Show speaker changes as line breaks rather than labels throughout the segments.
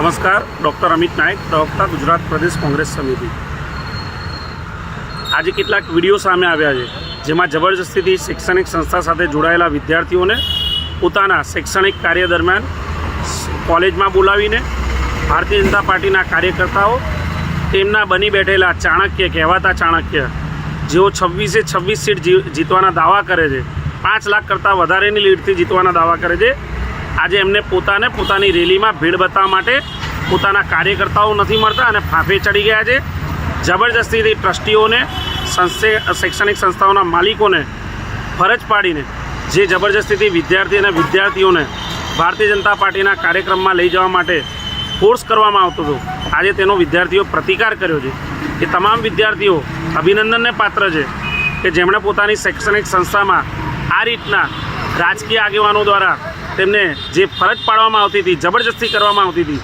નમસ્કાર, ડૉક્ટર અમિત નાયક, પ્રવક્તા ગુજરાત પ્રદેશ કોંગ્રેસ સમિતિ। આજે કેટલાક વિડીયો સામે આવ્યા છે જેમાં જબરજસ્તીથી શૈક્ષણિક સંસ્થા સાથે જોડાયેલા વિદ્યાર્થીઓને પોતાના શૈક્ષણિક કાર્ય દરમિયાન કોલેજમાં બોલાવીને ભારતીય જનતા પાર્ટીના કાર્યકર્તાઓ તેમના બની બેઠેલા ચાણક્ય કહેવાતા ચાણક્ય જેઓ 26 સીટ જીતવાના દાવા કરે છે, 5 લાખ કરતાં વધારેની લીડથી જીતવાના દાવા કરે છે, આજે એમને પોતાની રેલીમાં ભીડ બતાવવા માટે પોતાના કાર્યકર્તાઓ નથી મળતા અને ફાંફે ચડી ગયા છે। જબરજસ્તીથી ટ્રસ્ટીઓને શૈક્ષણિક સંસ્થાઓના માલિકોને ફરજ પાડીને જે જબરજસ્તીથી વિદ્યાર્થીઓને ભારતીય જનતા પાર્ટીના કાર્યક્રમમાં લઈ જવા માટે ફોર્સ કરવામાં આવતો હતો, આજે તેનો વિદ્યાર્થીઓ પ્રતિકાર કર્યો છે। એ તમામ વિદ્યાર્થીઓ અભિનંદનને પાત્ર છે કે જેમણે પોતાની શૈક્ષણિક સંસ્થામાં આ રીતના રાજકીય આગેવાનો દ્વારા તેમને જે ફરજ પાડવામાં આવતી હતી, જબરજસ્તી કરવામાં આવતી હતી,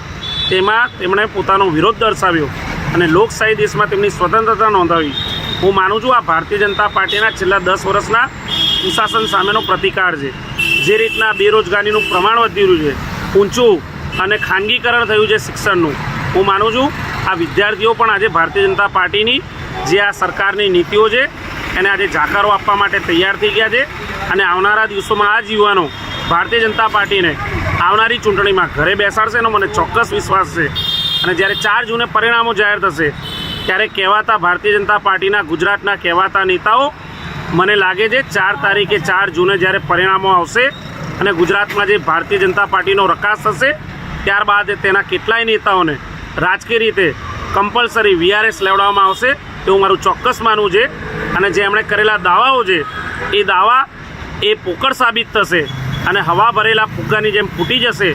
તેમાં તેમણે પોતાનો વિરોધ દર્શાવ્યો અને લોકશાહી દેશમાં તેમની સ્વતંત્રતા નોંધાવી। હું માનું છું આ ભારતીય જનતા પાર્ટીના છેલ્લા 10 વર્ષના સુશાસન સામેનો પ્રતિકાર છે। જે રીતના બેરોજગારીનું પ્રમાણ વધી રહ્યું છે, ઊંચું અને ખાનગીકરણ થયું છે શિક્ષણનું, હું માનું છું આ વિદ્યાર્થીઓ પણ આજે ભારતીય જનતા પાર્ટીની જે આ સરકારની નીતિઓ છે એને આજે જાકારો આપવા માટે તૈયાર થઈ ગયા છે અને આવનારા દિવસોમાં આ જ યુવાનો ભારતીય જનતા પાર્ટીને આવનારી ચૂંટણીમાં ઘરે બેસાડશે એનો મને ચોક્કસ વિશ્વાસ છે। અને જ્યારે 4 જૂને પરિણામો જાહેર થશે ત્યારે કહેવાતા ભારતીય જનતા પાર્ટીના ગુજરાતના કહેવાતા નેતાઓ મને લાગે છે 4 તારીખે 4 જૂને જ્યારે પરિણામો આવશે અને ગુજરાતમાં જે ભારતીય જનતા પાર્ટીનો રકાસ થશે ત્યારબાદ તેના કેટલાય નેતાઓને રાજકીય રીતે કમ્પલસરી VRS લેવડાવવામાં આવશે એવું મારું ચોક્કસ માનવું છે। અને જે એમણે કરેલા દાવાઓ છે એ દાવા એ પોકળ સાબિત થશે અને હવા ભરેલા ફુગ્ગાની જેમ ફૂટી જશે।